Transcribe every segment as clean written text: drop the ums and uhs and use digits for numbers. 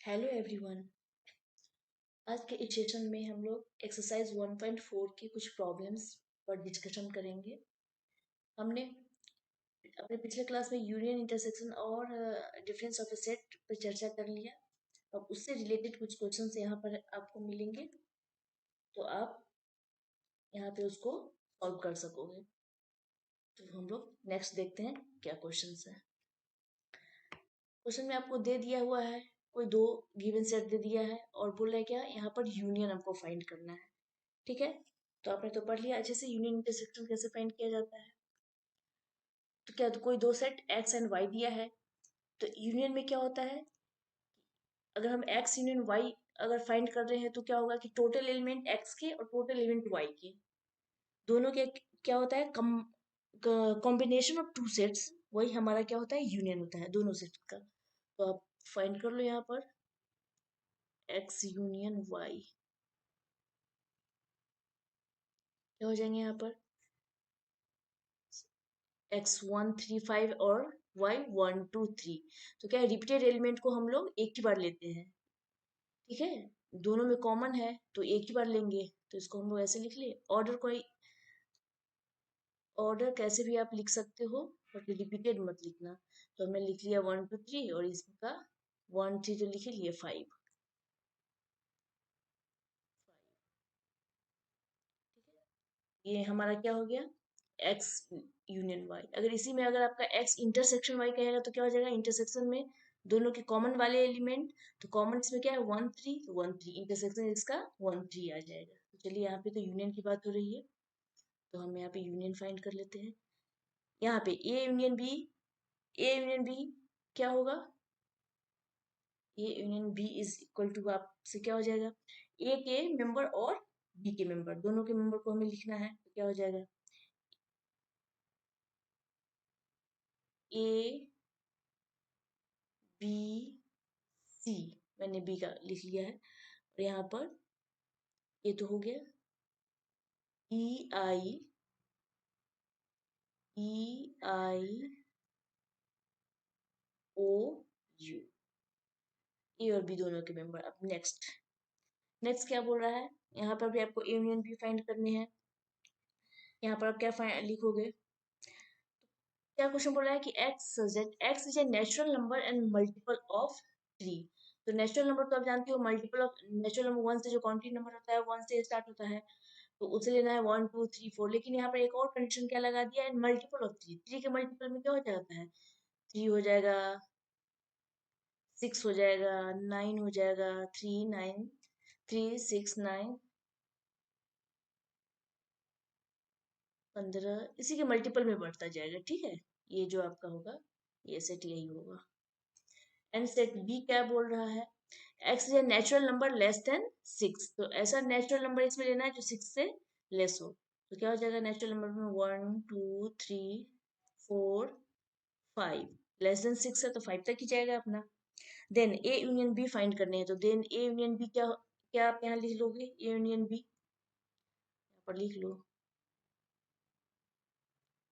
Hello everyone. आज के इस सेशन में हम लोग एक्सरसाइज 1.4 की कुछ प्रॉब्लम्स पर डिस्कशन करेंगे। हमने अपने पिछले क्लास में यूनियन, इंटरसेक्शन और डिफरेंस ऑफ ए सेट पर चर्चा कर लिया। अब उससे रिलेटेड कुछ क्वेश्चंस यहाँ पर आपको मिलेंगे, तो आप यहाँ पे उसको सॉल्व कर सकोगे। तो हम लोग नेक्स्ट देखते हैं क्या क्वेश्चंस है। क्वेश्चन में आपको दे दिया हुआ है, कोई दो गिवन सेट दे दिया है और बोल रहा है क्या, यहाँ पर यूनियन हमको फाइंड करना है। ठीक है, तो आपने तो पढ़ लिया अच्छे से यूनियन इंटरसेक्शन कैसे फाइंड किया जाता है। तो क्या, तो कोई दो सेट एक्स एंड वाई दिया है, तो यूनियन में क्या होता है, अगर हम एक्स यूनियन वाई अगर फाइंड कर रहे हैं तो क्या होगा कि टोटल एलिमेंट एक्स के और टोटल एलिमेंट वाई के दोनों के क्या होता है, कॉम्बिनेशन ऑफ टू सेट्स, वही हमारा क्या होता है, यूनियन होता है दोनों सेट का। तो आप फाइंड कर लो यहाँ पर एक्स यूनियन वाई, क्या हो जाएंगे यहाँ पर x1 3 5 और y1 2 3। तो क्या है, रिपीटेड एलिमेंट को हम लोग एक ही बार लेते हैं। ठीक है, दोनों में कॉमन है तो एक ही बार लेंगे, तो इसको हम लोग ऐसे लिख लिए। ऑर्डर कोई ऑर्डर कैसे भी आप लिख सकते हो, बट रिपीटेड मत लिखना। तो हमने लिख लिया 1 2 3 और इसका 1 3 तो लिख लिए 5। ये हमारा क्या हो गया, x यूनियन y। अगर इसी में अगर आपका x इंटरसेक्शन y कहेगा तो क्या हो जाएगा, इंटरसेक्शन में दोनों के कॉमन वाले एलिमेंट, तो कॉमन इसमें क्या है 1 3, तो 1 3 इंटरसेक्शन इसका 1 3 आ जाएगा। तो चलिए यहाँ पे तो यूनियन की बात हो रही है, तो हम यहाँ पे यूनियन फाइंड कर लेते हैं। यहाँ पे A union B, A union B क्या होगा, A union B is equal to आपसे क्या हो जाएगा, ए के मेंबर और बी के मेंबर, दोनों के मेंबर को हमें लिखना है, तो क्या हो जाएगा ए बी सी, मैंने बी का लिख लिया है। और यहाँ पर ये तो हो गया ई आई, ई आई ओ यू, ए और बी दोनों के मेंबर। अब नेक्स्ट नेक्स्ट क्या बोल रहा है, यहाँ पर भी आपको ए यूनियन बी फाइंड करने हैं। यहाँ पर आप क्या लिखोगे, क्या क्वेश्चन बोल रहा है कि x is a natural number and multiple of 3। तो नेचुरल नंबर तो आप जानते हो, multiple of natural number one से जो काउंटिंग नंबर होता है वन से स्टार्ट होता है, तो उसे लेना है 1 2 3 4। लेकिन यहाँ पर एक और कंडीशन क्या लगा दिया है, मल्टीपल ऑफ 3। 3 के मल्टीपल में क्या हो जाता है, 3 हो जाएगा, 6 हो जाएगा, 9 हो जाएगा, 3 6 9 15, इसी के मल्टीपल में बढ़ता जाएगा। ठीक है, ये जो आपका होगा ये सेट यही होगा। एंड सेट बी क्या बोल रहा है, x is a natural number less than 6। तो ऐसा नेचुरल नंबर इसमें लेना है जो 6 से लेस हो। तो क्या हो जाएगा, नेचुरल नंबर में 1 2 3 4 5, लेस देन 6 है तो 5 तक ही जाएगा अपना। Then A union B find करने हैं, तो देन ए यूनियन बी क्या क्या आप यहाँ लिख लोगे, ए यूनियन बी यहाँ पर लिख लो,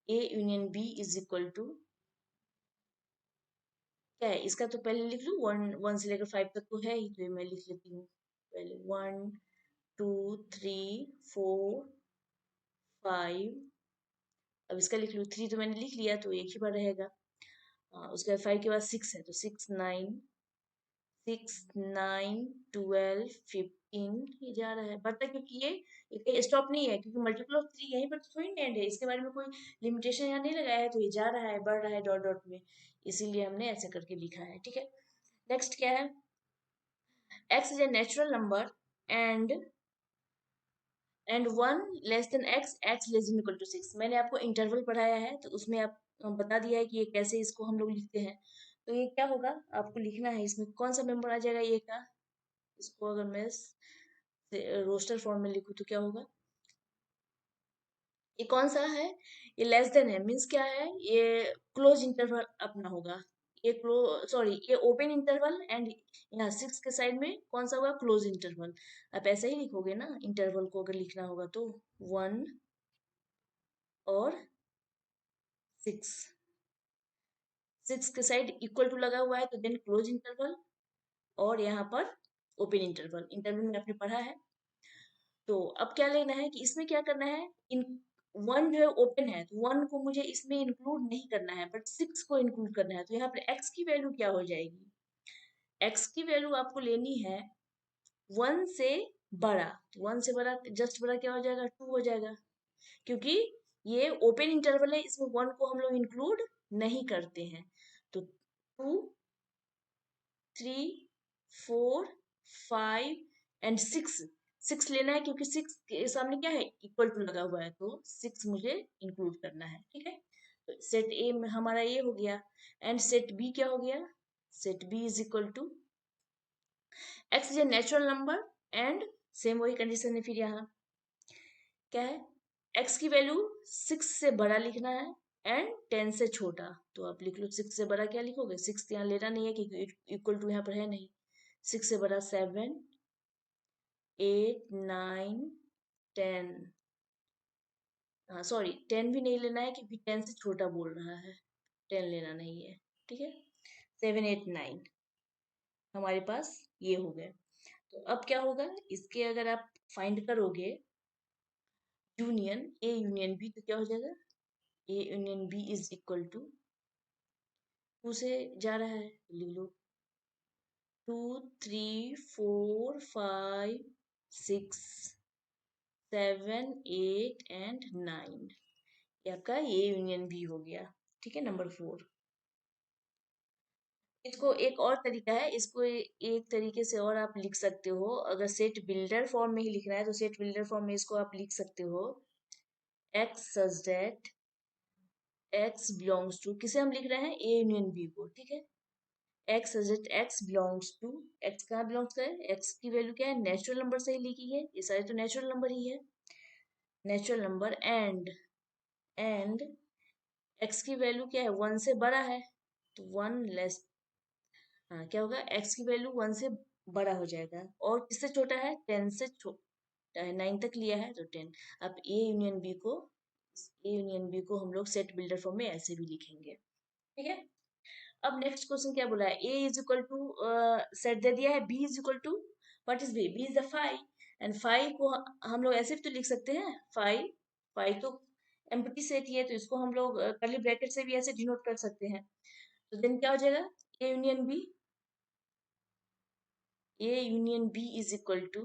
A union B is equal to क्या है, इसका तो पहले लिख लूँ, 1 से लेकर 5 तक तो है ही, तो ये मैं लिख लेती हूँ पहले। 1 2 3 4 5। अब इसका लिख लूँ, 3 तो मैंने लिख लिया तो एक ही बार रहेगा। उसके बाद 5 के बाद 6 है, तो 6 9 ये जा रहा है बढ़ता, क्योंकि ये स्टॉप नहीं है, क्योंकि मल्टीपल ऑफ 3 यहीं पर तो थोड़ी एंड है, इसके बारे में कोई लिमिटेशन यहाँ नहीं लगाया है, तो ये जा रहा है बढ़ रहा है डॉट डॉट में, इसीलिए हमने ऐसे करके लिखा है। ठीक है, नेक्स्ट क्या है, x is a natural number and one less than x less than equal to 6। मैंने आपको इंटरवल पढ़ाया है, तो उसमें आप बता दिया है कि ये कैसे इसको हम लोग लिखते हैं। तो ये क्या होगा, आपको लिखना है इसमें कौन सा मेंबर आ जाएगा ये का, इसको अगर मैं रोस्टर फॉर्म में लिखूं तो क्या होगा, ये कौन सा है, ये लेस देन है, मीन्स क्या है, ये क्लोज इंटरवल अपना होगा। ये ये ओपन इंटरवल एंड यहाँ 6 के साइड में कौन सा होगा, क्लोज इंटरवल। आप ऐसे ही लिखोगे ना, इंटरवल को अगर लिखना होगा तो 1 और 6 के साइड इक्वल टू लगा हुआ है, तो देन क्लोज इंटरवल और यहाँ पर ओपन इंटरवल, इंटरवल में आपने पढ़ा है। तो अब क्या लेना है कि इसमें क्या करना है, इन वन जो है ओपन है तो वन को मुझे इसमें इंक्लूड नहीं करना है, बट 6 को इंक्लूड करना है। तो यहाँ पर x की वैल्यू क्या हो जाएगी, x की वैल्यू आपको लेनी है 1 से बड़ा। 1 से बड़ा जस्ट बड़ा क्या हो जाएगा, 2 हो जाएगा, क्योंकि ये ओपन इंटरवल है, इसमें 1 को हम लोग इंक्लूड नहीं करते हैं। तो 2, 3, 4, 5 एंड 6, 6 लेना है क्योंकि 6 के सामने क्या है, इक्वल टू लगा हुआ है, तो 6 मुझे इंक्लूड करना है। ठीक है, तो सेट ए में हमारा ये हो गया, एंड सेट बी क्या हो गया, set B is equal to x is a natural number, and same वही कंडीशन है फिर यहाँ क्या है, एक्स की वैल्यू 6 से बड़ा लिखना है एंड 10 से छोटा। तो आप लिख लो 6 से बड़ा क्या लिखोगे, 6 यहाँ लेना नहीं है क्योंकि इक्वल टू यहाँ पर है नहीं। 6 से बड़ा 7, 8, 9, 10, हाँ सॉरी 10 भी नहीं लेना है क्योंकि 10 से छोटा बोल रहा है, 10 लेना नहीं है। ठीक है, 7, 8, 9 हमारे पास ये हो गए। तो अब क्या होगा, इसके अगर आप फाइंड करोगे यूनियन ए यूनियन बी, तो क्या हो जाएगा, A union B is equal to 2 से जा रहा है, लिख लो 2, 3, 4, 5, 6, 7, 8 एंड 9, ये आपका ए यूनियन बी हो गया। ठीक है, नंबर 4। इसको एक और तरीका है, इसको एक तरीके से और आप लिख सकते हो, अगर सेट बिल्डर फॉर्म में ही लिखना है तो सेट बिल्डर फॉर्म में इसको आप लिख सकते हो, x such that x belongs to, किसे हम लिख रहे हैं, ए यूनियन बी को। ठीक है, x such that x belongs to, x कहाँ बिलोंग्स करे, एक्स की वैल्यू क्या है, नेचुरल नंबर से ही लिखी है, ये सारे तो नेचुरल नंबर ही है, नेचुरल नंबर, एंड एक्स की वैल्यू क्या है, 1 से बड़ा है, तो 1 लेस, हाँ क्या होगा, एक्स की वैल्यू 1 से बड़ा हो जाएगा, और किससे छोटा है, 10 से छोटा है, 9 तक लिया है तो 10। अब ए यूनियन बी को हम लोग सेट बिल्डर फॉर्म में ऐसे भी लिखेंगे। ठीक है, अब नेक्स्ट क्वेश्चन क्या बोला है, A is equal to, set दे दिया है, B is equal to, what is B, B is the 5, and 5 को हम लोग ऐसे भी तो लिख सकते हैं, 5, 5 तो एम्प्टी सेट ही है, तो इसको हम लोग कर्ली ब्रैकेट से भी ऐसे डिनोट कर सकते हैं। तो देन क्या हो जाएगा, A union B, A union B is equal to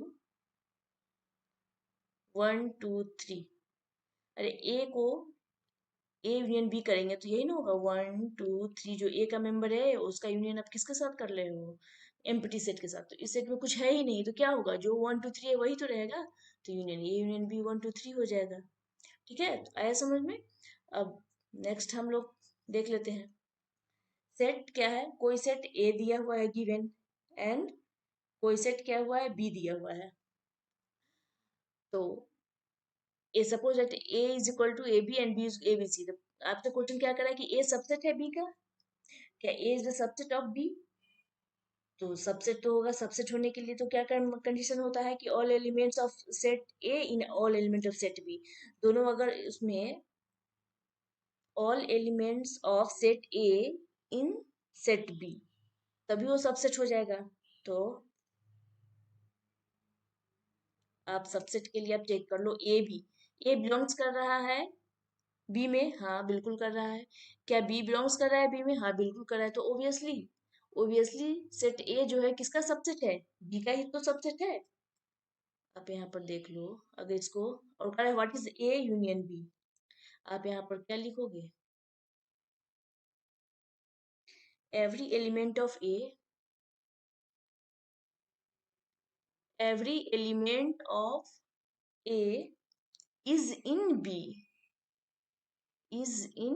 1, 2, 3, अरे ए को ए यूनियन बी करेंगे तो यही ना होगा, 1, 2, 3, जो ए का मेंबर है उसका यूनियन आप किसके साथ कर रहे हो, एम्प्टी सेट के साथ, तो इस सेट में कुछ है ही नहीं, तो क्या होगा, जो 1, 2, 3 है वही तो रहेगा, तो यूनियन ए यूनियन बी 1, 2, 3 हो जाएगा। ठीक है, तो आया समझ में। अब नेक्स्ट हम लोग देख लेते हैं, सेट क्या है, कोई सेट ए दिया हुआ है गिवन, एंड कोई सेट क्या हुआ है, बी दिया हुआ है। तो A suppose that A is equal to A B and B is A B C, आपसे क्वेश्चन क्या करा है कि ए सबसेट है बी का, क्या A is the subset of B, तो सबसेट तो होगा, सबसेट होने के लिए तो क्या कंडीशन होता है कि all elements of set A in all element of set B, दोनों अगर उसमें all elements of set A in set B, तभी वो सबसेट हो जाएगा। तो आप सबसेट के लिए आप चेक कर लो, ए बिलोंग्स कर रहा है बी में, हाँ बिल्कुल कर रहा है, क्या बी बिलोंग्स कर रहा है बी में, हाँ बिल्कुल कर रहा है, तो ओबियसली सेट ए जो है किसका सबसेट है, बी का ही तो सबसेट है। आप यहाँ पर देख लो, अगर इसको और कह रहा है what is A union B, आप यहाँ पर क्या लिखोगे, every element of A, every element of A is in B, is in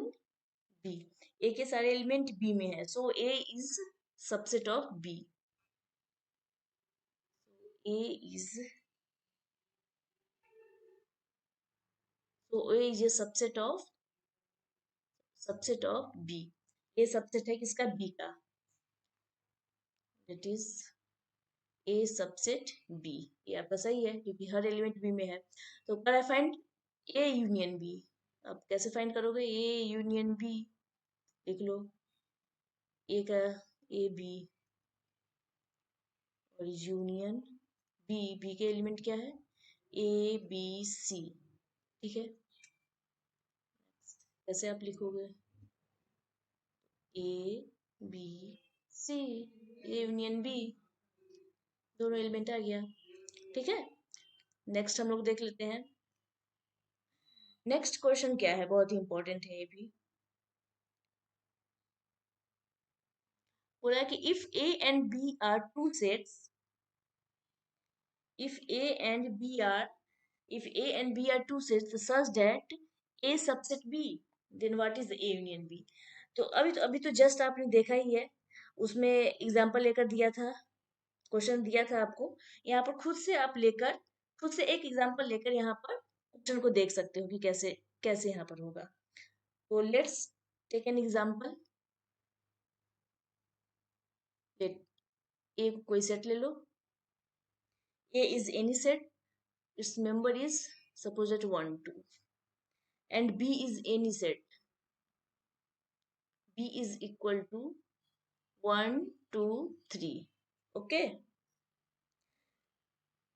B, A के सारे एलिमेंट बी में है, so A is subset of B, A is, so A is a subset of B, ये subset है किसका, B का, it is A subset B, ये आपका सही है क्योंकि हर एलिमेंट B में है। तो कर फाइंड A यूनियन B, अब कैसे फाइंड करोगे, A यूनियन B, लिख लो, A का A B, और यूनियन बी, बी के एलिमेंट क्या है, ए बी सी, ठीक है। कैसे आप लिखोगे, A B C, A union B, दोनों एलिमेंट आ गया, ठीक है। नेक्स्ट हम लोग देख लेते हैं। नेक्स्ट क्वेश्चन क्या है, बहुत ही इंपॉर्टेंट है ये भी। बोला है कि if A and B are two sets, if a and b are if a and b are two sets such that a subset b, then what is a union b? तो अभी तो just आपने देखा ही है, उसमें example लेकर दिया था, क्वेश्चन दिया था आपको। यहाँ पर खुद से एक एग्जांपल लेकर यहाँ पर क्वेश्चन को देख सकते हो कि कैसे कैसे यहाँ पर होगा। तो let's take an example. Let A कोई सेट ले लो, A is any set, its member is suppose that 1 2, and b is any set, b is equal to 1 2 3, okay.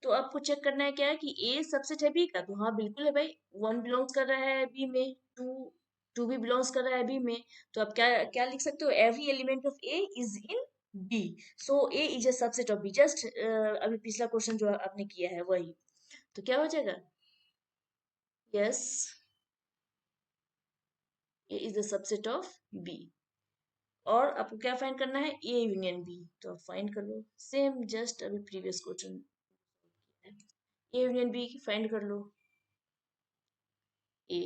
तो आपको चेक करना है क्या है कि ए सबसेट है बी का, तो हाँ बिल्कुल है भाई, 1 बिलोंग्स कर रहा है बी में, 2 2 भी बिलोंग्स कर रहा है बी में। तो आप क्या क्या लिख सकते हो, every element of A is in B, so A is a subset of B. Just अभी पिछला क्वेश्चन जो आपने किया है वही, तो क्या हो जाएगा, yes, A is the subset of B. और आपको क्या फाइंड करना है, ए यूनियन बी, तो आप फाइंड कर लो, सेम जस्ट अभी previous question, A union B find कर लो, ए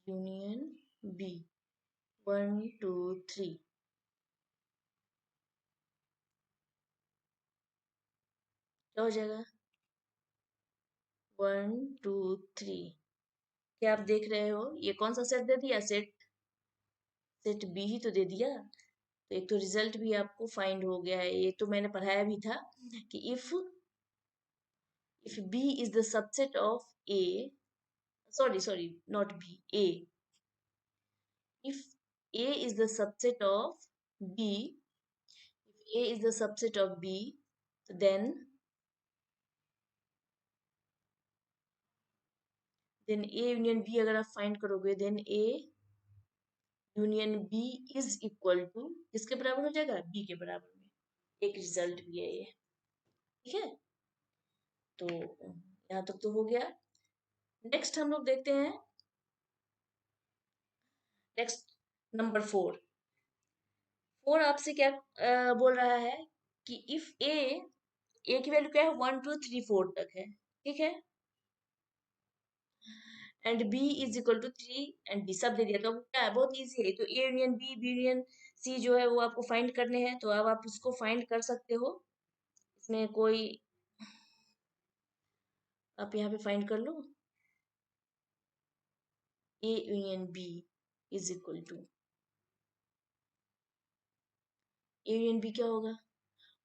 यूनियन बी 1 2 3, क्या हो जाएगा, 1 2 3। क्या आप देख रहे हो, ये कौन सा सेट दे दिया, सेट सेट बी ही तो दे दिया। तो एक तो रिजल्ट भी आपको फाइंड हो गया है, ये तो मैंने पढ़ाया भी था कि if B is the subset of A, sorry sorry not B, A, if A is the subset of B, if A is the subset of B, then A union B अगर आप फाइंड करोगे, then A union B is equal to किसके बराबर हो जाएगा, B के बराबर में। एक रिजल्ट भी है ये, ठीक है। तो यहाँ तक तो हो गया। नेक्स्ट हम लोग देखते हैं, नेक्स्ट नंबर 4। 4 आपसे क्या बोल रहा है कि इफ ए की वैल्यू क्या है, 1 2 3 4 तक है, ठीक है, and B is equal to 3 and B सब दे दिया, तो अब क्या है, बहुत इजी है। तो A union B, B union C जो है वो आपको फाइंड करने हैं, तो अब आप उसको फाइंड कर सकते हो, इसमें कोई, आप यहाँ पे फाइंड कर लो, A union B is equal to, A union B क्या होगा,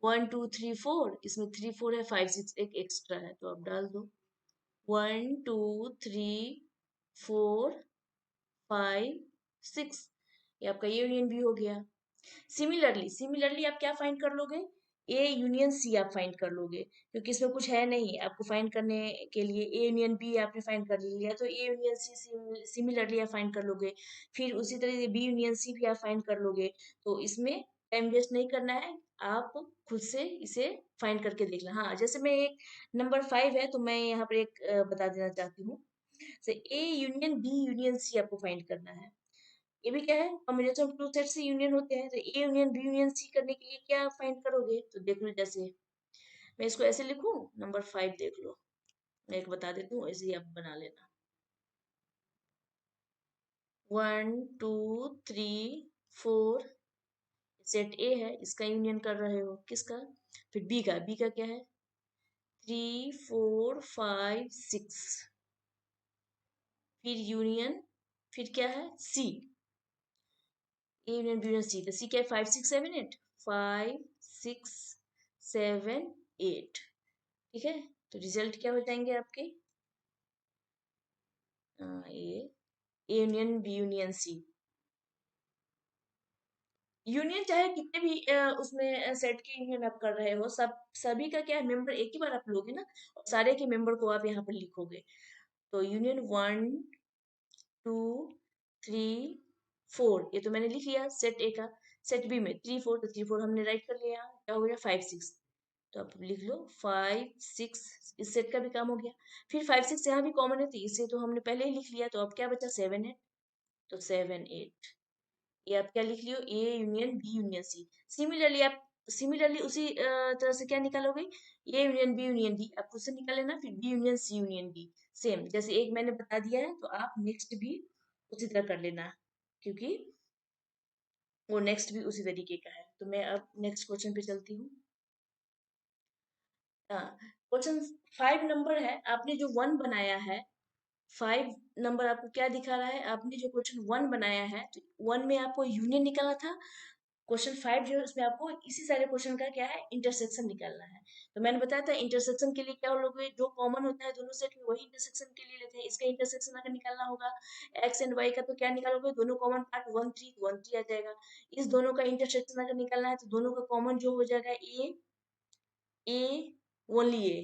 1 2 3 4, इसमें 3 4 है, 5 6 एक एक्स्ट्रा है, तो आप डाल दो 1 2 3 4 5 6, ये आपका ए यूनियन बी हो गया। सिमिलरली आप क्या फाइंड कर लोगे, ए यूनियन सी आप फाइंड कर लोगे, क्योंकि इसमें कुछ है नहीं आपको फाइंड करने के लिए, ए यूनियन बी आपने फाइंड कर लिया, तो ए यूनियन सी सिमिलरली आप फाइंड कर लोगे, फिर उसी तरह से बी यूनियन सी भी आप फाइंड कर लोगे। तो इसमें टाइम वेस्ट नहीं करना है, आप खुद से इसे फाइंड करके देख लें। हाँ जैसे मैं एक नंबर 5 है, तो मैं यहाँ पर एक बता देना चाहती हूँ, A union B union C आपको फाइंड करना है। ये भी क्या है, कॉम्बिनेशन ऑफ टू सेट से यूनियन होते हैं, तो A union B union C करने के लिए क्या फाइंड करोगे, तो देख लो, जैसे मैं इसको ऐसे लिखूं, नंबर 5 देख लो, मैं एक बता देती हूँ, ऐसे ही आप बना लेना, 1 2 3 4, सेट ए है, इसका यूनियन कर रहे हो, किसका, फिर बी का क्या है, 3 4 5 6, फिर यूनियन, फिर क्या है, C, A union B union C, तो सी क्या है, 5 6 7 8, 5 6 7 8, ठीक है। तो रिजल्ट क्या हो जाएंगे आपके, A union B union C, union चाहे कितने भी उसमें सेट के यूनियन आप कर रहे हो, सब सभी का क्या है, मेंबर एक ही बार आप लोगे ना, और सारे के मेंबर को आप यहाँ पर लिखोगे। तो यूनियन 1 2 3 4 ये तो मैंने लिख लिया सेट ए का। सेट बी में 3 4, तो 3 4 हमने राइट कर लिया। क्या हो गया 5 6, तो आप लिख लो 5 6, इस सेट का भी काम हो गया। फिर 5 6 यहाँ भी कॉमन है, तो इसे तो हमने पहले ही लिख लिया, तो अब क्या बचा 7 8, तो 7 8 ये आप क्या लिख लियो, A union B union C. Similarly आप सिमिलरली उसी तरह से क्या निकालोगे, A union B union D आप खुद से निकाल लेना, फिर B union C union D. Same जैसे एक मैंने बता दिया है, तो आप नेक्स्ट भी उसी तरह कर लेना, क्योंकि वो नेक्स्ट भी उसी तरीके का है। तो मैं अब नेक्स्ट क्वेश्चन पे चलती हूँ। हाँ, क्वेश्चन 5 नंबर है, आपने जो 1 बनाया है, 5 नंबर आपको क्या दिखा रहा है, आपने जो क्वेश्चन 1 बनाया है, तो 1 में आपको यूनियन निकाला था। क्वेश्चन 5 जो है उसमें आपको इसी सारे क्वेश्चन का क्या है, इंटरसेक्शन निकालना है। तो मैंने बताया था इंटरसेक्शन के लिए क्या लोगे, जो कॉमन होता है दोनों सेट में वही इंटरसेक्शन के लिए लेते हैं। इसका इंटरसेक्शन अगर निकालना होगा एक्स एंड वाई का, तो क्या निकालोगे, दोनों कॉमन पार्ट 1 3, तो 1 3 आ जाएगा। इस दोनों का इंटरसेक्शन अगर निकालना है, तो दोनों का कॉमन जो हो जाएगा ए ओनली ए,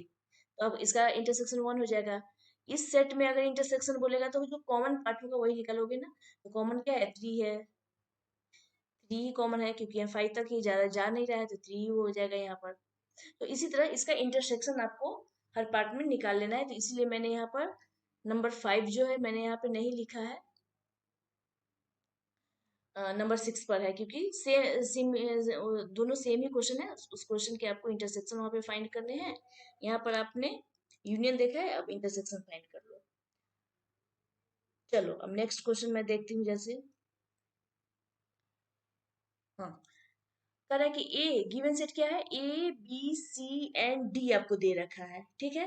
तो अब इसका इंटरसेक्शन 1 हो जाएगा। इस सेट में अगर इंटरसेक्शन बोलेगा, तो जो कॉमन पार्ट होगा वही निकालोगे ना। तो कॉमन क्या है, 3 है, 3 ही कॉमन है, क्योंकि यहाँ 5 तक ही ज्यादा जा नहीं रहा है, तो 3 ही हो जाएगा यहाँ पर। तो इसी तरह इसका इंटरसेक्शन आपको हर पार्ट में निकाल लेना है। तो इसीलिए मैंने यहाँ पर नंबर 5 जो है मैंने यहाँ पे नहीं लिखा है, नंबर 6 पर है, क्योंकि दोनों सेम ही क्वेश्चन है। उस क्वेश्चन के आपको इंटरसेक्शन वहां पे फाइंड करने हैं। यहाँ पर आपने यूनियन देखा है, अब इंटरसेक्शन फाइंड कर लो। चलो अब नेक्स्ट क्वेश्चन मैं देखती हूँ। जैसे हाँ, कह रहा है कि ए गिवन सेट क्या है, A B C and D आपको दे रखा है, ठीक है।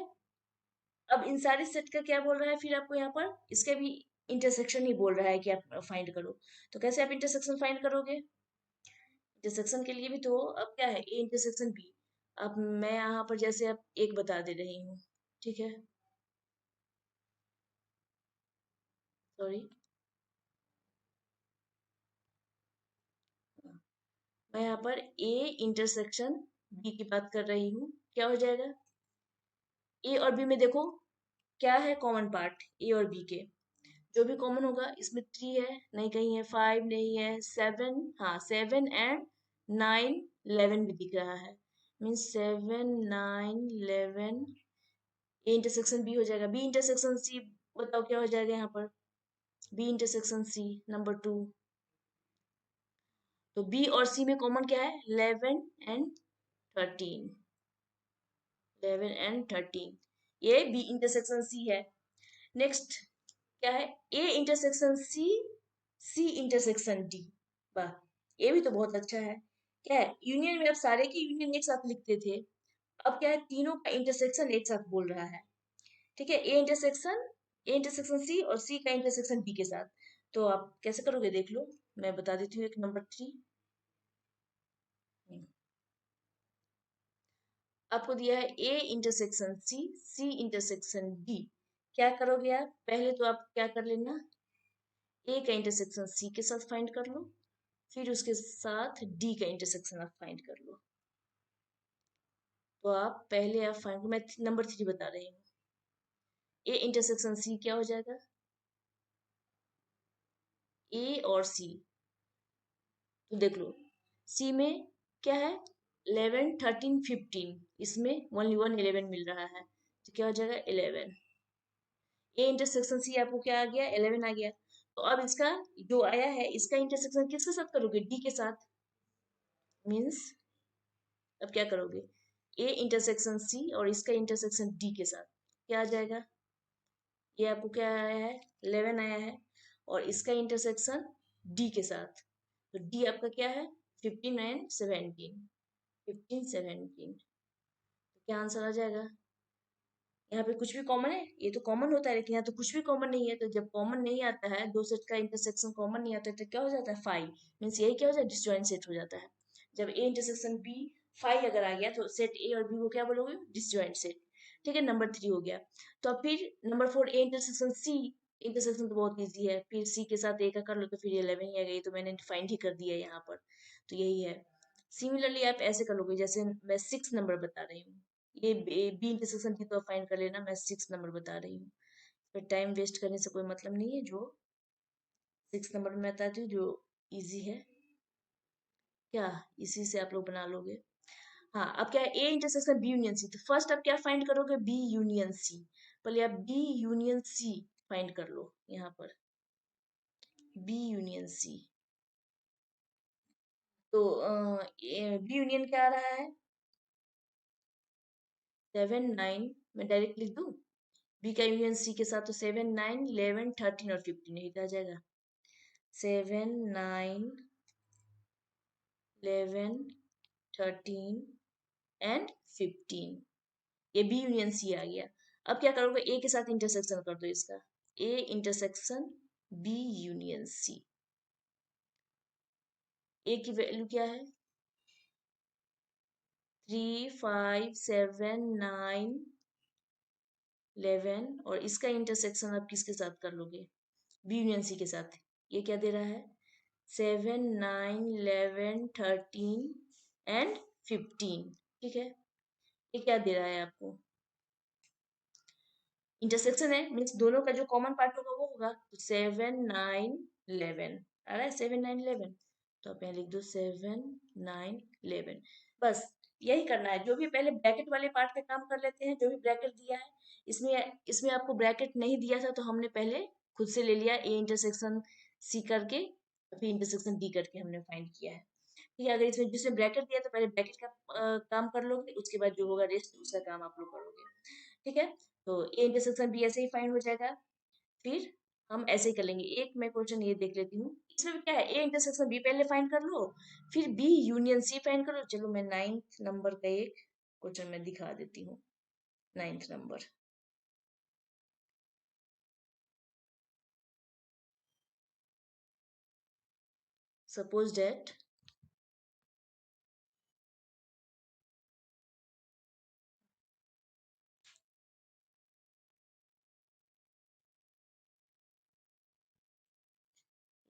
अब इन सारे सेट का क्या बोल रहा है, फिर आपको यहाँ पर इसका भी इंटरसेक्शन ही बोल रहा है कि आप फाइंड करो। तो कैसे आप इंटरसेक्शन फाइंड करोगे, इंटरसेक्शन के लिए भी तो अब क्या है, ए इंटरसेक्शन बी। अब मैं यहाँ पर जैसे अब एक बता दे रही हूँ, ठीक है, सॉरी, मैं यहाँ पर ए इंटरसेक्शन बी की बात कर रही हूँ। क्या हो जाएगा, ए और बी में देखो क्या है कॉमन पार्ट, ए और बी के जो भी कॉमन होगा, इसमें 3 है नहीं, कहीं है 5 नहीं है, 7, हाँ 7 एंड 9 11 भी दिख रहा है, मीन्स 7 9 11। ए इंटरसेक्शन बी हो जाएगा, बी इंटरसेक्शन सी बताओ क्या हो जाएगा यहाँ पर, बी इंटरसेक्शन सी नंबर 2। तो बी और सी में कॉमन क्या है, 11 एंड 13, 11 एंड 13, ये बी इंटरसेक्शन सी है। नेक्स्ट क्या है, A intersection C, C intersection D. वाह, ये भी तो बहुत अच्छा है। क्या है, यूनियन में आप सारे के यूनियन एक साथ लिखते थे, अब क्या है, तीनों का इंटरसेक्शन एक साथ बोल रहा है, ठीक है। ए इंटरसेक्शन सी और सी का इंटरसेक्शन बी के साथ। तो आप कैसे करोगे देख लो, मैं बता देती हूँ। एक नंबर 3 आपको दिया है, A intersection C, C intersection D. क्या करोगे आप, पहले तो आप क्या कर लेना, ए का इंटरसेक्शन सी के साथ फाइंड कर लो, फिर उसके साथ डी का इंटरसेक्शन आप फाइंड कर लो। तो आप पहले आप फाइंड, मैं नंबर 3 बता रही हूँ, ए इंटरसेक्शन सी क्या हो जाएगा, ए और सी, तो देख लो सी में क्या है, 11 13 15, इसमें ओनली 1 11 मिल रहा है, तो क्या हो जाएगा 11। ए इंटरसेक्शन सी आपको क्या आ गया, 11 आ गया। तो अब इसका जो आया है, इसका इंटरसेक्शन किसके साथ करोगे, डी के साथ, मीन्स अब क्या करोगे, ए इंटरसेक्शन सी और इसका इंटरसेक्शन डी के साथ क्या आ जाएगा, ये आपको क्या आया है, 11 आया है, और इसका इंटरसेक्शन डी के साथ, तो डी आपका क्या है, 15 एंड 17, 15 17, तो क्या आंसर आ जाएगा। यहाँ पे कुछ भी कॉमन है, ये तो कॉमन होता है, लेकिन यहाँ तो कुछ भी कॉमन नहीं है। तो जब कॉमन नहीं आता है, दो सेट का इंटरसेक्शन कॉमन नहीं आता है, तो क्या हो जाता है 5, मीन्स यही क्या हो जाता है, डिसजॉइंट सेट हो जाता है। जब ए इंटरसेक्शन बी 5 अगर आ गया, तो सेट ए और बी को क्या बोलोगे, डिसजॉइंट सेट, ठीक है। नंबर 3 हो गया। तो अब फिर number 4 A intersection C, intersection तो बहुत ईजी है, फिर सी के साथ ए का कर लो, तो फिर 11 ही आ गई, तो मैंने फाइंड ही कर दिया यहाँ पर। तो यही है। सिमिलरली आप ऐसे कर लोगे, जैसे मैं 6 नंबर बता रही हूँ, ये बी इंटरसेक्शन बी तो फाइंड कर लेना, मैं 6 नंबर बता रही हूँ। फिर टाइम वेस्ट करने से कोई मतलब नहीं है, जो 6 नंबर में बताती हूँ, जो इजी है, क्या इसी से आप लोग बना लोगे। हाँ, अब क्या है, A intersection B union C, तो फर्स्ट आप क्या फाइंड करोगे, बी यूनियन सी। पहले आप बी यूनियन सी फाइंड कर लो, यहाँ पर बी यूनियन सी। तो बी यूनियन क्या आ रहा है, 7 9, मैं डायरेक्ट लिख दूं बी का यूनियन सी के साथ, तो 7 9 11 13 और 15 यही आ जाएगा। 7 9 11 13 एंड 15, ये बी यूनियन सी आ गया। अब क्या करोगे, ए के साथ इंटरसेक्शन कर दो इसका, A intersection B union C. A की वैल्यू क्या है, 3 5 7 9 11, और इसका इंटरसेक्शन आप किसके साथ कर लोगे, बी यूनियन सी के साथ। ये क्या दे रहा है, 7 9 11 13 एंड 15, ठीक है। ये क्या दे रहा है आपको, इंटरसेक्शन है, मीन्स दोनों का जो कॉमन पार्ट होगा वो होगा, तो 7 9 11 आ रहा है, 7 9 11, तो आप यहाँ लिख दो 7 9 11। बस यही करना है, जो भी पहले ब्रैकेट वाले पार्ट पे काम कर लेते हैं, जो भी ब्रैकेट दिया है। इसमें इसमें आपको ब्रैकेट नहीं दिया था, तो हमने पहले खुद से ले लिया, ए इंटरसेक्शन सी करके फिर इंटरसेक्शन डी करके हमने फाइंड किया है। ठीक है, अगर इसमें जिसमें ब्रैकेट दिया तो पहले ब्रैकेट का काम कर लोगे, उसके बाद जो होगा रेस्ट उसका काम आप लोग करोगे। ठीक है, तो ए इंटरसेक्शन बी ऐसे ही फाइंड हो जाएगा। फिर हम ऐसे ही कर लेंगे, एक मैं क्वेश्चन ये देख लेती हूँ, इसमें क्या है, ए इंटरसेक्शन बी पहले फाइंड कर लो, फिर बी यूनियन सी फाइंड करो। चलो मैं 9th नंबर का एक क्वेश्चन मैं दिखा देती हूँ, 9th नंबर। सपोज डेट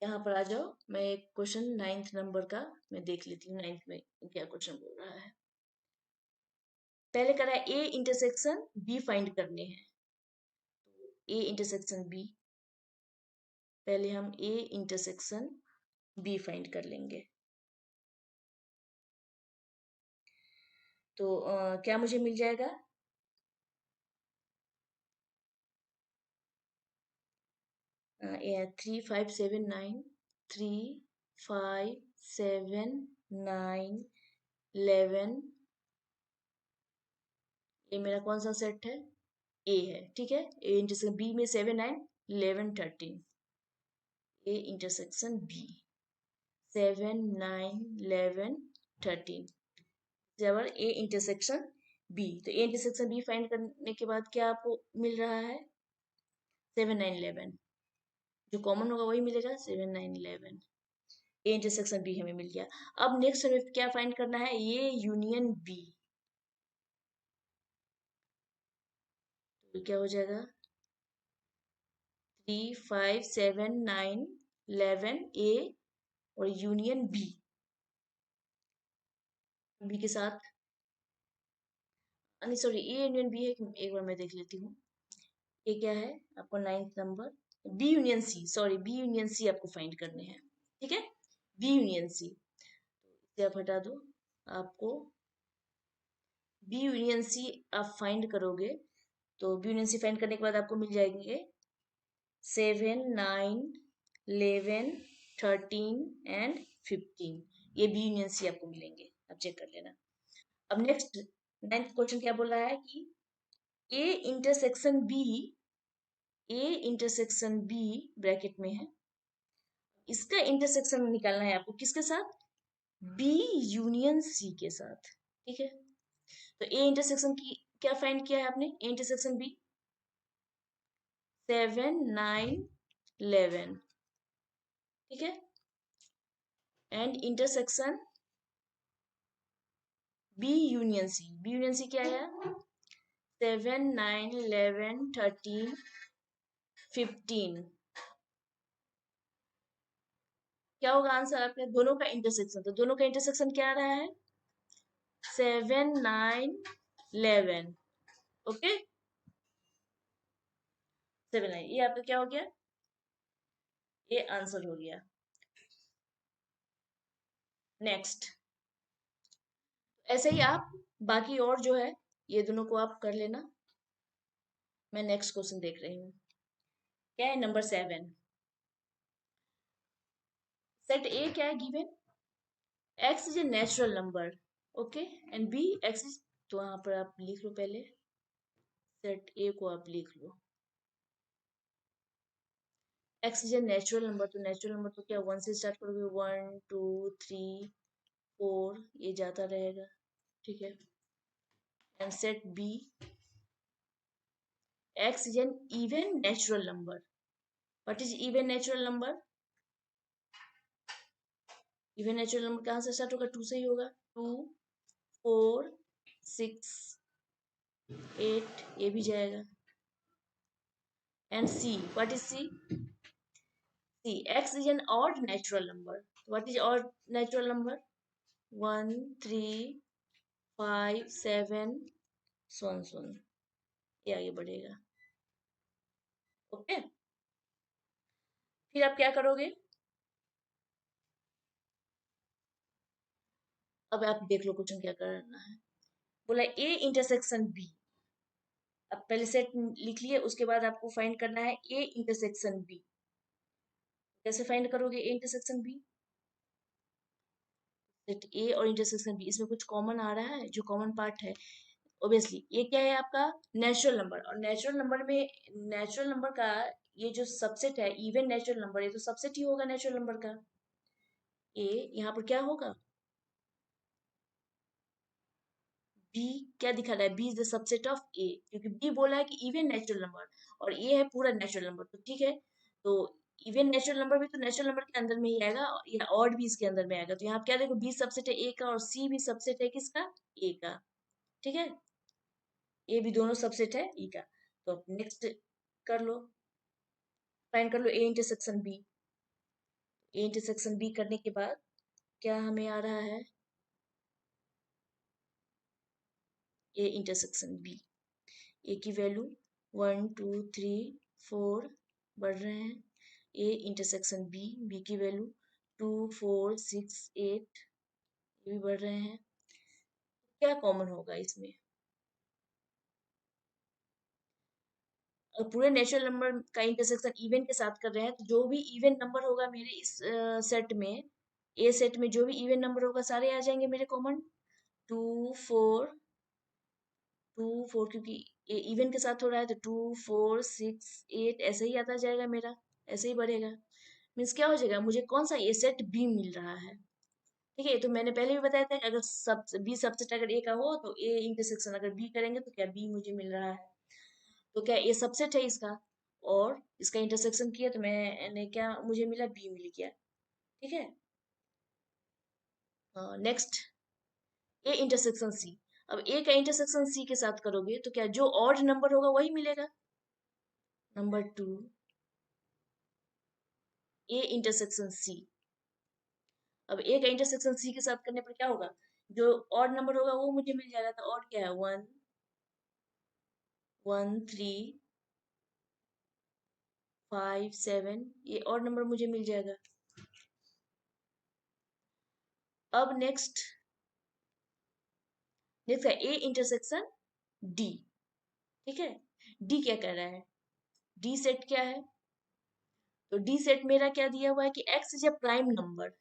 यहाँ पर आ जाओ, मैं एक क्वेश्चन 9th नंबर का मैं देख लेती हूँ, 9th में क्या क्वेश्चन बोल रहा है। पहले करा है ए इंटरसेक्शन बी फाइंड करने हैं, ए इंटरसेक्शन बी, पहले हम ए इंटरसेक्शन बी फाइंड कर लेंगे। तो क्या मुझे मिल जाएगा, 3 5 7 9, 3 5 7 9 11, ये मेरा कौन सा सेट है, ए है, ठीक है। ए इंटरसेक्शन बी में 7 9 11 13, ए इंटरसेक्शन बी 7 9 11 13, जबर ए इंटरसेक्शन बी। तो ए इंटरसेक्शन बी फाइंड करने के बाद क्या आपको मिल रहा है, 7 9 11, जो कॉमन होगा वही मिलेगा, 7 9 11, ए इंटरसेक्शन बी हमें मिल गया। अब नेक्स्ट हमें क्या फाइंड करना है, ए यूनियन बी। तो क्या हो जाएगा, 3 5 7 9 11 ए और यूनियन बी, बी के साथ, नहीं सॉरी, ए यूनियन बी है, एक बार मैं देख लेती हूँ। ये क्या है आपको 9th number, B union C, sorry B union C आपको फाइंड करने हैं, ठीक है, बी यूनियन सी। इसे आप हटा दो, आपको बी यूनियन सी आप फाइंड करोगे, तो बी यूनियन सी फाइंड करने के बाद आपको मिल जाएंगे 7 9 11 13 एंड 15, ये बी यूनियन सी आपको मिलेंगे, आप चेक कर लेना। अब नेक्स्ट 9th क्वेश्चन क्या बोल रहा है कि A intersection B, A intersection B bracket में है, इसका इंटरसेक्शन निकालना है आपको किसके साथ, बी यूनियन सी के साथ, ठीक है। तो ए इंटरसेक्शन की क्या फाइंड किया है आपने, ए इंटरसेक्शन बी 7 9 11, ठीक है, and intersection B union C, B union C क्या है, 7 9 11 13 15, क्या होगा आंसर आपके? दोनों का इंटरसेक्शन, तो दोनों का इंटरसेक्शन क्या आ रहा है? 7 9 11। ओके, 7 9, ये आपका क्या हो गया? ये आंसर हो गया। नेक्स्ट, ऐसे ही आप बाकी और जो है ये दोनों को आप कर लेना। मैं नेक्स्ट क्वेश्चन देख रही हूँ। क्या है? नंबर 7, सेट ए क्या है given? X is a natural number, okay, and B x is, तो यहाँ पर आप लिख लो पहले, सेट ए को आप लिख लो। X is a natural number, तो नेचुरल नंबर तो क्या 1 से स्टार्ट करोगे, 1 2 3 4, ये जाता रहेगा, ठीक है। And set B, x is an even natural number. What is even natural number? Even natural number कहाँ से स्टार्ट होगा? 2 से ही होगा। 2 4 6 8, ये भी जाएगा। And C, what is C? C, x is an odd natural number. What is odd natural number? 1 3 5 7, so on so on, ये आगे बढ़ेगा। ओके, फिर आप क्या करोगे? अब आप देख लो क्वेश्चन क्या करना है। बोला ए इंटरसेक्शन बी। अब पहले सेट लिख लिए, उसके बाद आपको फाइंड करना है ए इंटरसेक्शन बी। कैसे फाइंड करोगे A intersection B? Set A और इंटरसेक्शन बी, इसमें कुछ कॉमन आ रहा है? जो कॉमन पार्ट है ऑब्वियसली ये क्या है आपका? Natural number. और नेचुरल नंबर में, नेचुरल नंबर का ये जो सबसेट है इवन नेचुरल नंबर, ये तो सबसेट ही होगा नेचुरल नंबर का। ए यहाँ पर क्या होगा? बी क्या दिखा रहा है? B is the subset of A, क्योंकि बी बोला है कि इवन नेचुरल नंबर, और ए है पूरा नेचुरल नंबर, तो ठीक है। तो इवन नेचुरल नंबर भी तो नेचुरल नंबर के अंदर में ही आएगा, या ऑड भी इसके अंदर में आएगा। तो यहाँ आप क्या देखो, बी सबसेट है ए का, और सी भी सबसेट है किसका? ए का, ठीक है। ये भी दोनों सबसेट है ई का। तो नेक्स्ट कर लो, फाइंड कर लो A intersection B. A intersection B करने के बाद क्या हमें आ रहा है? ए इंटरसेक्शन बी, ए की वैल्यू 1 2 3 4 बढ़ रहे हैं। ए इंटरसेक्शन बी, बी की वैल्यू 2 4 6 8, ये भी बढ़ रहे हैं। क्या कॉमन होगा इसमें? पूरे नेचुरल नंबर का इंटरसेक्शन इवन के साथ कर रहे हैं, तो जो भी इवन नंबर होगा मेरे इस सेट में, ए सेट में जो भी इवन नंबर होगा सारे आ जाएंगे मेरे कॉमन। 2 4 2 4, क्योंकि ये इवन के साथ हो रहा है, तो 2 4 6 8 ऐसे ही आता जाएगा मेरा, ऐसे ही बढ़ेगा। मीन्स क्या हो जाएगा, मुझे कौन सा ए सेट बी मिल रहा है, ठीक है। तो मैंने पहले भी बताया था कि अगर सब बी सबसेट अगर ए का हो, तो ए इंटरसेक्शन अगर बी करेंगे तो क्या बी मुझे मिल रहा है। तो क्या ए सबसेट है इसका, और इसका इंटरसेक्शन किया तो मैंने क्या मुझे मिला? बी मिल गया, ठीक है। Next, A intersection C. अब ए का इंटरसेक्शन सी के साथ करोगे तो क्या जो ऑड नंबर होगा वही मिलेगा? Number 2, A intersection C. अब ए का इंटरसेक्शन सी के साथ करने पर क्या होगा? जो ऑड नंबर होगा वो मुझे मिल जाएगा। तो ऑड क्या है? 1 1 3 5 7, ये ऑड नंबर मुझे मिल जाएगा। अब नेक्स्ट, नेक्स्ट है ए इंटरसेक्शन डी, ठीक है। डी क्या कह रहा है? डी सेट क्या है? तो डी सेट मेरा क्या दिया हुआ है कि x is A prime number.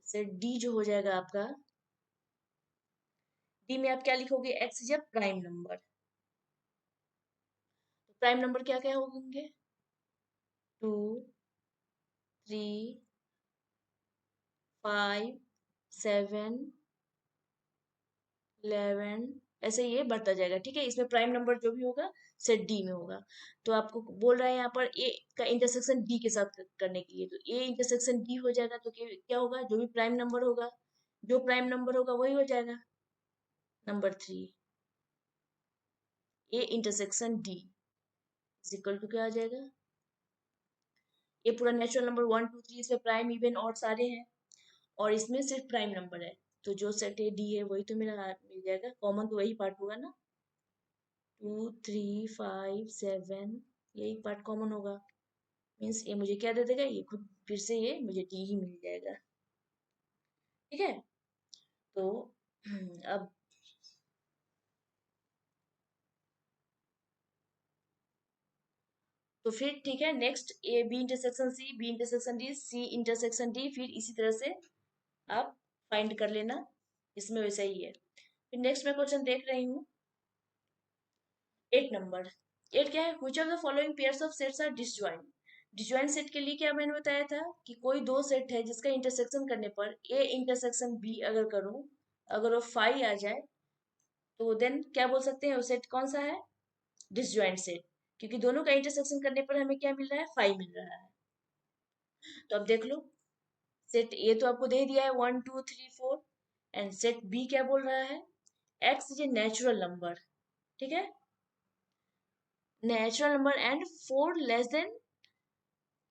Set D जो हो जाएगा आपका, डी में आप क्या लिखोगे? X is A prime number. तो प्राइम नंबर क्या क्या होंगे? 2 3 5 7 11, ऐसे ये बढ़ता जाएगा, ठीक है। इसमें प्राइम नंबर जो भी होगा सेट डी में होगा। तो आपको बोल रहा है यहाँ पर ए का इंटरसेक्शन डी के साथ करने के लिए, तो ए इंटरसेक्शन डी हो जाएगा। तो क्या होगा? जो भी प्राइम नंबर होगा, जो प्राइम नंबर होगा वही हो जाएगा। Number 3, A intersection D is equal to क्या आ जाएगा? ये पूरा नेचुरल नंबर 1 2 3 इसमें प्राइम इवन और सारे हैं, और इसमें सिर्फ प्राइम नंबर है। तो जो सेट ए डी है वही तो मेरा मिल जाएगा, कॉमन तो वही पार्ट होगा ना, 2 3 5 7, यही पार्ट कॉमन होगा। मीन्स ये मुझे क्या दे देगा, ये खुद फिर से ये मुझे डी ही मिल जाएगा। ठीक है, तो अब तो फिर ठीक है, next A B intersection C, B intersection D, C intersection D, फिर इसी तरह से आप फाइंड कर लेना, इसमें वैसा ही है। फिर नेक्स्ट मैं क्वेश्चन देख रही हूँ, 8 नंबर। 8 क्या है, which of the following pairs of sets are disjoint. Disjoint set के लिए क्या मैंने बताया था कि कोई दो सेट है जिसका इंटरसेक्शन करने पर ए इंटरसेक्शन बी अगर करूं, अगर वो फाई आ जाए, तो देन क्या बोल सकते हैं, वो सेट कौन सा है, डिसजॉइंट सेट, क्योंकि दोनों का इंटरसेक्शन करने पर हमें क्या मिल रहा है, फाई मिल रहा है। तो अब देख लो, सेट ए तो आपको दे दिया है 1 2 3 4, एंड सेट बी क्या बोल रहा है, x is a natural number. ठीक है, natural number and 4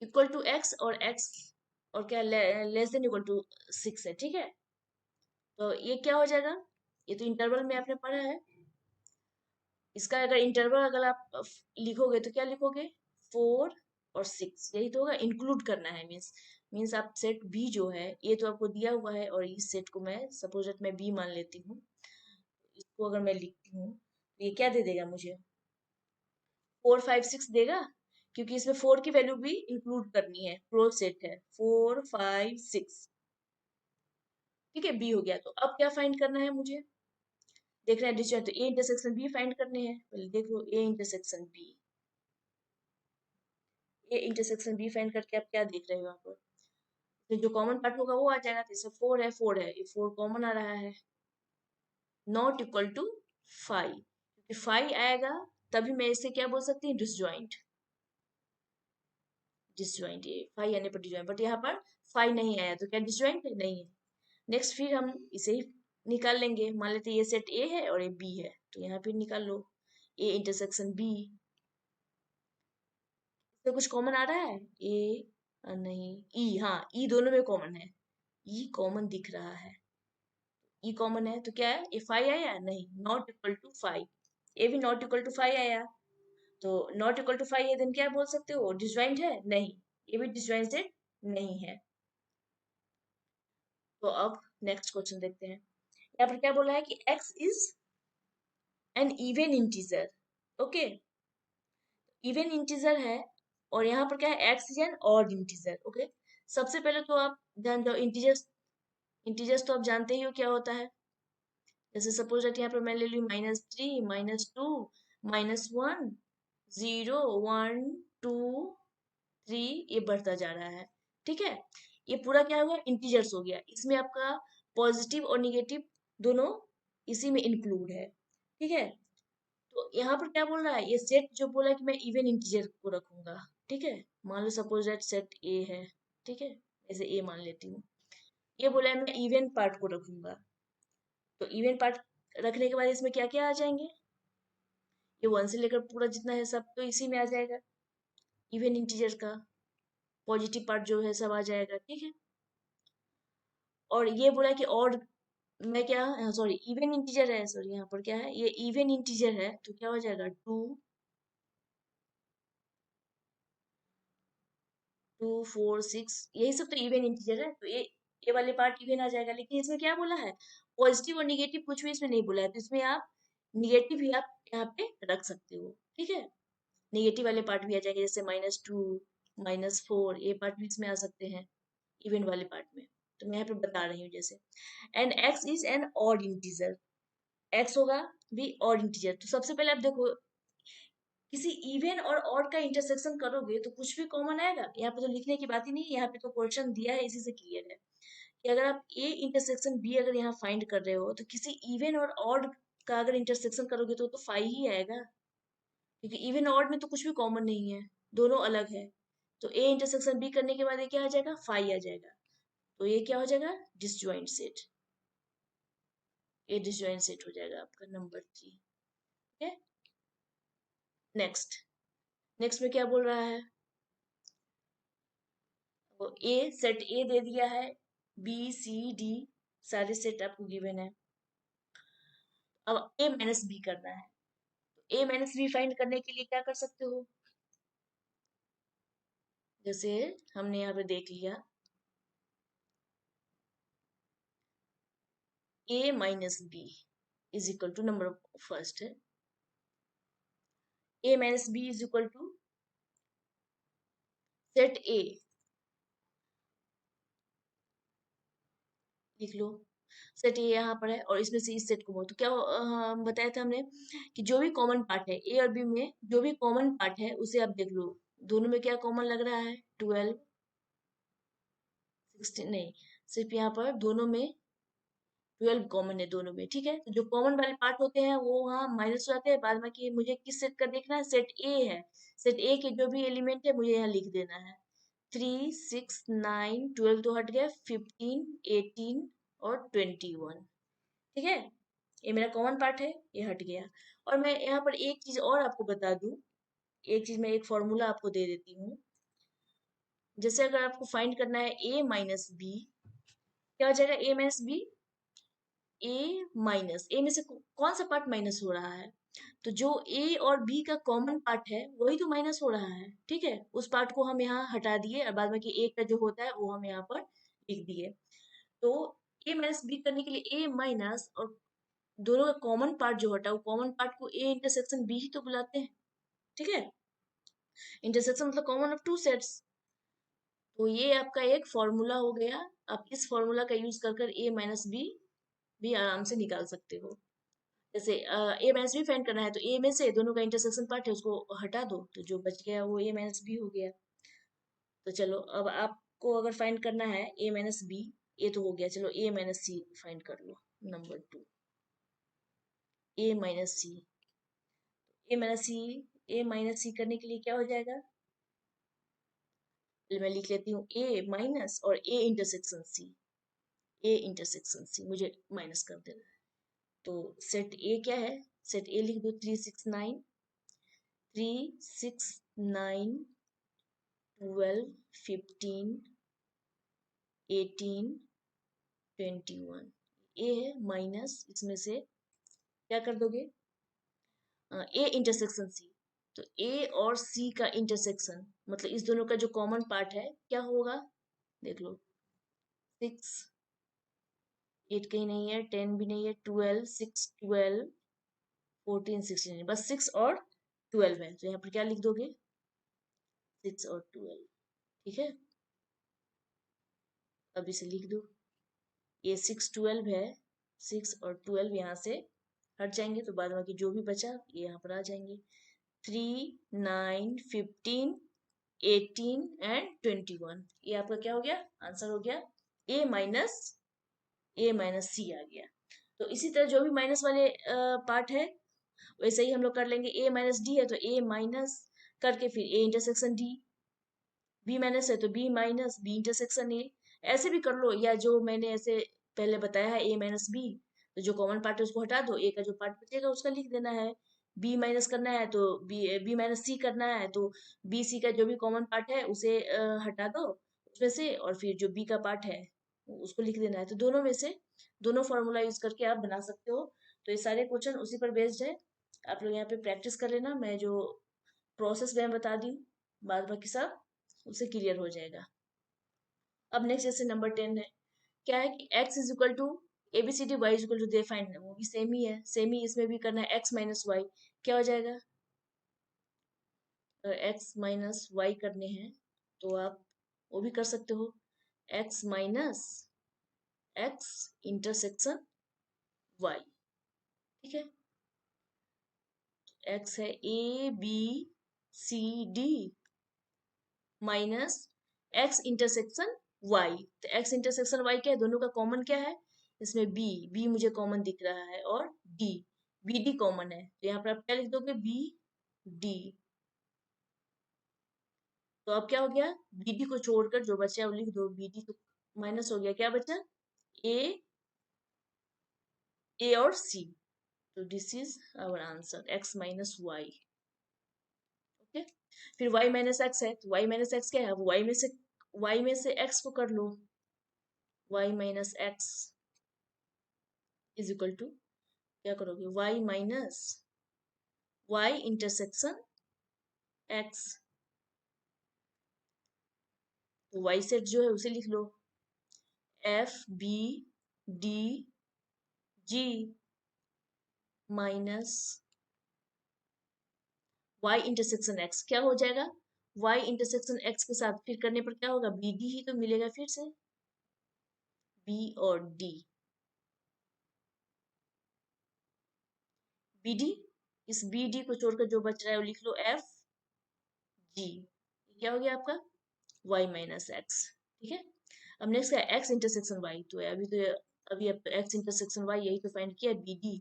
equal to x, और एक्स और क्या लेस देन इक्वल टू 6 है। ठीक है, तो ये क्या हो जाएगा, ये तो इंटरवल में आपने पढ़ा है, इसका अगर इंटरवल अगर आप लिखोगे तो क्या लिखोगे, 4 और 6, यही तो होगा, इंक्लूड करना है। मीन्स आप सेट बी जो है, ये तो आपको दिया हुआ है, और इस सेट को मैं सपोज दैट मैं बी मान लेती हूँ, इसको अगर मैं लिखती हूँ तो ये क्या दे देगा मुझे, 4 5 6 देगा, क्योंकि इसमें 4 की वैल्यू भी इंक्लूड करनी है, क्लोज सेट है 4 5 6। ठीक है, बी हो गया, तो अब क्या फाइंड करना है मुझे, देख रहे हैं डिस्टेंस, तो ए इंटरसेक्शन बी फाइंड करने हैं, पहले देख लो A intersection B, A intersection B find करके आप क्या देख रहे हो यहाँ पर, तो जो कॉमन पार्ट होगा वो आ जाएगा, तो इसमें 4 है, ये 4 कॉमन आ रहा है, नॉट इक्वल टू 5, क्योंकि 5 आएगा तभी मैं इसे क्या बोल सकती हूँ, डिसजॉइंट। डिसजॉइंट ये 5 आने पर डिसजॉइंट, बट यहाँ पर 5 नहीं आया, तो क्या डिसजॉइंट है, नहीं है। नेक्स्ट फिर हम इसे ही निकाल लेंगे, मान लेते हैं ये सेट ए है और ये बी है, तो यहाँ फिर निकाल लो ए इंटरसेक्शन बी, इसमें कुछ कॉमन आ रहा है, ए नहीं, ई, हाँ ई दोनों में कॉमन है, ई कॉमन दिख रहा है, ई कॉमन है, तो क्या है, ए 5 आया, नहीं, नॉट इक्वल टू 5, ए भी नॉट इक्वल टू 5 आया, तो नॉट इक्वल टू 5 है, देन क्या बोल सकते हो, डिसजॉइंट है, नहीं, ये भी डिसजॉइंटेड नहीं है। तो अब नेक्स्ट क्वेश्चन देखते हैं, यहाँ पर क्या बोला है कि x is an even integer. Okay, even integer है, और यहाँ पर क्या है, x is an odd integer. Okay, सबसे पहले तो आप जान जाओ इंटीजर्स, इंटीजर्स तो आप जानते ही हो क्या होता है, जैसे सपोज दैट यहाँ पर मैं ले लूँ -3 -2 -1 0 1 2 3, ये बढ़ता जा रहा है। ठीक है, ये पूरा क्या हुआ, इंटीजर्स हो गया, इसमें आपका पॉजिटिव और निगेटिव दोनों इसी में इंक्लूड है। ठीक है, तो यहाँ पर क्या बोल रहा है, ये सेट जो बोला है कि मैं इवन इंटीजर को रखूंगा। ठीक है, मान लो सपोज दैट सेट ए है, ठीक है, ऐसे ए मान लेती हूँ, ये बोला है मैं इवन पार्ट को रखूंगा, तो इवन पार्ट रखने के बाद इसमें क्या क्या आ जाएंगे, ये 1 से लेकर पूरा जितना है सब तो इसी में आ जाएगा, इवन इंटीजर का पॉजिटिव पार्ट जो है सब आ जाएगा। ठीक है, और ये बोला कि और मैं क्या, सॉरी इवन इंटीजर है, सॉरी यहाँ पर क्या है, ये इवन इंटीजर है, तो क्या हो जाएगा 2 2 4 6, यही सब तो इवन इंटीजर है, तो ये वाले पार्ट इवन आ जाएगा, लेकिन इसमें क्या बोला है, पॉजिटिव और निगेटिव कुछ भी इसमें नहीं बोला है, तो इसमें आप निगेटिव भी आप यहाँ पे रख सकते हो। ठीक है, निगेटिव वाले पार्ट भी आ जाएंगे, जैसे -2 -4, ये पार्ट भी इसमें आ सकते हैं इवन वाले पार्ट में, तो मैं यहाँ पे बता रही हूँ जैसे, and x is N odd integer, x होगा भी ऑड इंटीजर, तो सबसे पहले आप देखो, किसी इवन और ऑड का इंटरसेक्शन करोगे तो कुछ भी कॉमन आएगा, यहाँ पे तो लिखने की बात ही नहीं है, यहाँ पे तो क्वेश्चन दिया है, इसी से क्लियर है कि अगर आप ए इंटरसेक्शन बी अगर यहाँ फाइंड कर रहे हो, तो किसी इवन और ऑड का अगर इंटरसेक्शन करोगे तो 5 ही आएगा, क्योंकि इवन ऑड में तो कुछ भी कॉमन नहीं है, दोनों अलग है, तो ए इंटरसेक्शन बी करने के बाद ये क्या आ जाएगा, 5 आ जाएगा, तो ये क्या हो जाएगा, डिसजॉइंट सेट, ये डिसजॉइंट सेट हो जाएगा आपका नंबर 3। ठीक है, नेक्स्ट, नेक्स्ट में क्या बोल रहा है, तो ए सेट ए दे दिया है, बी सी डी सारे सेट आपको गिवन है। अब ए माइनस बी करना है, तो ए माइनस बी फाइंड करने के लिए क्या कर सकते हो, जैसे हमने यहाँ पे देख लिया A minus B is equal to number first है, A minus B is equal to set A, लिख लो सेट ए यहाँ पर है और इसमें से इस सेट को तो क्या बताया था हमने कि जो भी कॉमन पार्ट है ए और बी में, जो भी कॉमन पार्ट है उसे आप देख लो, दोनों में क्या कॉमन लग रहा है, 12 16 नहीं, सिर्फ यहाँ पर दोनों में 12 कॉमन है दोनों में, ठीक है। तो जो कॉमन वाले पार्ट होते हैं वो वहाँ माइनस हो जाते हैं, बाद में कि मुझे किस सेट का देखना है, सेट ए है, सेट ए के जो भी एलिमेंट है मुझे यहाँ लिख देना है, 3 6 9 12 तो हट गया, 15 18 और 21, ठीक है। ये मेरा कॉमन पार्ट है, ये हट गया। और मैं यहाँ पर एक चीज और आपको बता दूं, एक चीज मैं एक फॉर्मूला आपको दे देती हूँ, जैसे अगर आपको फाइंड करना है ए माइनस बी, क्या हो जाएगा, ए माइनस बी, ए माइनस ए में से कौन सा पार्ट माइनस हो रहा है, तो जो ए और बी का कॉमन पार्ट है वही तो माइनस हो रहा है, ठीक है। उस पार्ट को हम यहाँ हटा दिए और बाद में कि ए का जो होता है वो हम यहाँ पर लिख दिए। तो ए माइनस बी करने के लिए ए माइनस और दोनों का कॉमन पार्ट जो हटा, वो कॉमन पार्ट को ए इंटरसेक्शन बी ही तो बुलाते हैं, ठीक है। इंटरसेक्शन मतलब कॉमन ऑफ टू सेट्स। तो ये आपका एक फॉर्मूला हो गया, आप इस फॉर्मूला का यूज कर कर ए माइनस बी भी आराम से निकाल सकते हो। जैसे ए माइनस बी फाइंड करना है तो ए में से दोनों का इंटरसेक्शन पार्ट है उसको हटा दो, तो जो बच गया वो ए माइनस बी हो गया। तो चलो अब आपको अगर फाइंड करना है ए माइनस बी, ए तो हो गया, चलो ए माइनस सी फाइंड कर लो, नंबर 2, ए माइनस सी, ए माइनस सी, ए माइनस सी करने के लिए क्या हो जाएगा, पहले मैं लिख लेती हूँ ए माइनस और ए इंटरसेक्शन सी, ए इंटरसेक्शन सी मुझे माइनस कर देना है। तो सेट ए क्या है, सेट ए लिख दो, 3 6 9 3 6 9 12 15 18 21, ए है माइनस, इसमें से क्या कर दोगे, ए इंटरसेक्शन सी, तो ए और सी का इंटरसेक्शन मतलब इस दोनों का जो कॉमन पार्ट है क्या होगा, देख लो, 6 8 कहीं नहीं है, 10 भी नहीं है, 12 6 12 14 16, बस 6 और 12 है, तो यहाँ पर क्या लिख दोगे, 6 और 12, ठीक है। अब इसे लिख दो, ये 6 12 है, 6 और 12 यहाँ से हट जाएंगे तो बाद बाकी जो भी बचा ये यहाँ पर आ जाएंगे, 3 9 15 18 एंड 21, ये आपका क्या हो गया, आंसर हो गया ए माइनस, ए माइनस सी आ गया। तो इसी तरह जो भी माइनस वाले पार्ट है वैसे ही हम लोग कर लेंगे, ए माइनस डी है तो ए माइनस करके फिर A intersection D, B minus है तो B minus B intersection A, ऐसे भी कर लो, या जो मैंने ऐसे पहले बताया है ए माइनस बी, तो जो कॉमन पार्ट है उसको हटा दो, ए का जो पार्ट बचेगा उसका लिख देना है, बी माइनस करना है तो बी माइनस सी करना है तो बी सी का जो भी कॉमन पार्ट है उसे हटा दो उसमें से, और फिर जो बी का पार्ट है उसको लिख देना है, तो दोनों में से दोनों फॉर्मूला यूज करके आप बना सकते हो। तो ये सारे क्वेश्चन उसी पर बेस्ड है, आप लोग यहाँ पे प्रैक्टिस कर लेना, मैं जो प्रोसेस मैं बता दी बाद बाकी सब उससे क्लियर हो जाएगा। अब नेक्स्ट जैसे नंबर 10 है, क्या है कि x is equal to ABCD, y is equal to define है, वो भी सेम ही है, सेम ही इसमें भी करना है, x माइनस वाई क्या हो जाएगा, अगर x माइनस वाई करने हैं तो आप वो भी कर सकते हो, x minus x intersection y, ठीक है। x है ABCD minus x intersection y, तो एक्स इंटरसेक्शन वाई क्या है, दोनों का कॉमन क्या है, इसमें बी, बी मुझे कॉमन दिख रहा है और डी, बी डी कॉमन है, तो यहाँ पर आप क्या लिख दोगे, बी डी, तो अब क्या हो गया, बी डी को छोड़कर जो बचा वो लिख दो, बी डी तो माइनस हो गया, क्या बचा, ए, ए और सी, तो this is our answer x minus y, okay. फिर y माइनस एक्स है तो y माइनस एक्स क्या है, अब y में से y में से x को कर लो, y minus X is equal to, क्या करोगे, y minus y intersection x, तो y सेट जो है उसे लिख लो, F B D G minus y intersection x, क्या हो जाएगा, y इंटरसेक्शन x के साथ फिर करने पर क्या होगा, बी डी ही तो मिलेगा फिर से, बी और डी, बी डी, इस बी डी को छोड़कर जो बच रहा है वो लिख लो एफ जी, क्या हो गया आपका y माइनस एक्स। ठीक है, अब नेक्स्ट क्या है, x इंटरसेक्शन y, तो अभी x इंटरसेक्शन y यही तो फाइंड किया बी डी,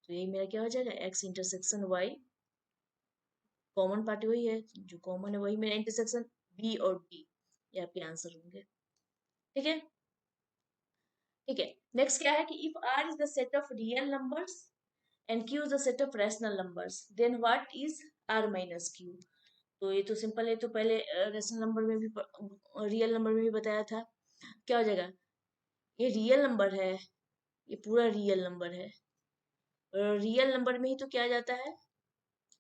तो यही मेरा क्या हो जाएगा, x intersection y, common part वही है, जो कॉमन है वही मेरा इंटरसेक्शन b और d, ये आपके आंसर होंगे। ठीक है, ठीक है, नेक्स्ट क्या है कि if r is the set of real numbers and q is the set of rational numbers, then what is r minus q। तो ये तो सिंपल है, तो पहले रैशनल नंबर में भी, रियल नंबर में भी बताया था, क्या हो जाएगा, ये रियल नंबर है, ये पूरा रियल नंबर है, रियल नंबर में ही तो क्या आ जाता है,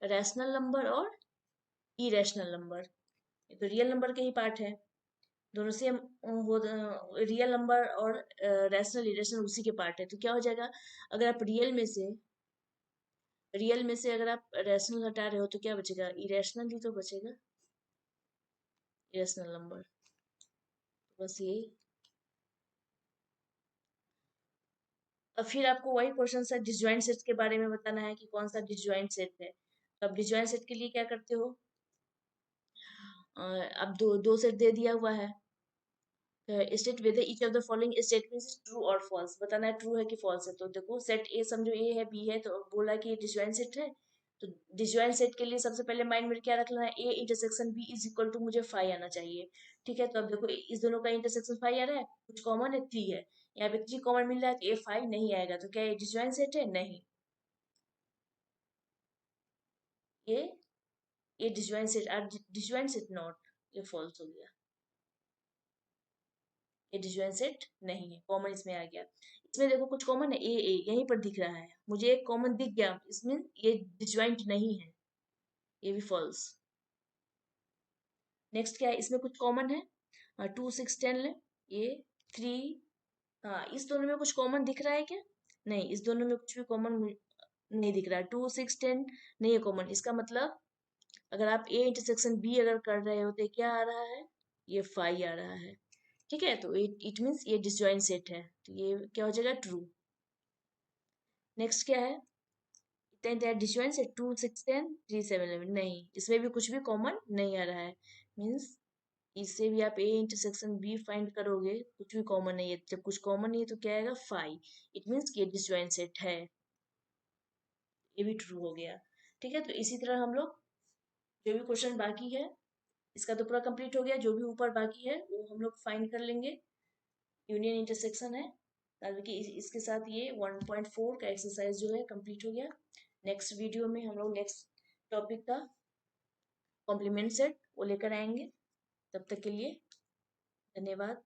रैशनल नंबर और इरेशनल नंबर, ये तो रियल नंबर के ही पार्ट है, दोनों से वो रियल नंबर और रैशनल इरेशनल उसी के पार्ट है, तो क्या हो जाएगा, अगर आप रियल में से अगर आप रैशनल हटा रहे हो तो क्या बचेगा, इरेशनल ही तो बचेगा, इरेशनल नंबर, बस ये। अब फिर आपको वही क्वेश्चन है, डिसजॉइंट सेट के बारे में बताना है कि कौन सा डिसजॉइंट सेट है, तो अब डिसजॉइंट सेट के लिए क्या करते हो, अब दो सेट दे दिया हुआ है, state whether each of the following statement is true और फॉल्स, बताना है ट्रू है कि फॉल्स है, तो देखो सेट ए समझो ए है बी है, तो बोला कि ये डिसजॉइंट सेट है, तो डिसजॉइंट सेट के लिए सबसे पहले माइंड में क्या रखना है, A intersection B is equal to मुझे फाइव आना चाहिए। ठीक है, तो अब देखो इस दोनों का इंटरसेक्शन फाइव आ रहा है, कुछ कॉमन है थ्री है, यहाँ पे थ्री कॉमन मिल रहा है, तो ए फाइव नहीं आएगा, तो क्या ये डिसजॉइंट सेट है, नहीं, ये ये disjoint set, disjoint set not, ये फॉल्स हो गया, ये डिसजॉइंट सेट नहीं है, कॉमन इसमें आ गया, इसमें देखो कुछ कॉमन है, ए यहीं पर दिख रहा है, मुझे एक कॉमन दिख गया, इसमें ये डिसजॉइंट नहीं है, ये भी फॉल्स। नेक्स्ट क्या है, इसमें कुछ कॉमन है, टू सिक्स टेन ले, ये थ्री, हाँ इस दोनों में कुछ कॉमन दिख रहा है क्या, नहीं, इस दोनों में कुछ भी कॉमन नहीं दिख रहा है, टू सिक्स टेन नहीं है कॉमन, इसका मतलब अगर आप ए इंटरसेक्शन बी अगर कर रहे हो तो क्या आ रहा है, ये फाइव आ रहा है। ठीक है, तो इट मीन्स ये डिसजॉइंट सेट है, तो ये क्या हो जाएगा, ट्रू। नेक्स्ट क्या है, disjoint set two six ten three seven eleven, नहीं इसमें भी कुछ भी कॉमन नहीं आ रहा है, मीन्स इससे भी आप ए इंटरसेक्शन बी फाइंड करोगे, कुछ भी कॉमन नहीं है, जब कुछ कॉमन नहीं है तो क्या आएगा, फाइव, इट मीन्स ये डिसजॉइंट सेट है, ये भी ट्रू हो गया। ठीक है, तो इसी तरह हम लोग जो भी क्वेश्चन बाकी है, इसका तो पूरा कंप्लीट हो गया, जो भी ऊपर बाकी है वो हम लोग फाइंड कर लेंगे, यूनियन इंटरसेक्शन है, ताकि इसके साथ ये 1.4 का एक्सरसाइज जो है कंप्लीट हो गया। नेक्स्ट वीडियो में हम लोग नेक्स्ट टॉपिक का कॉम्प्लीमेंट सेट वो लेकर आएंगे, तब तक के लिए धन्यवाद।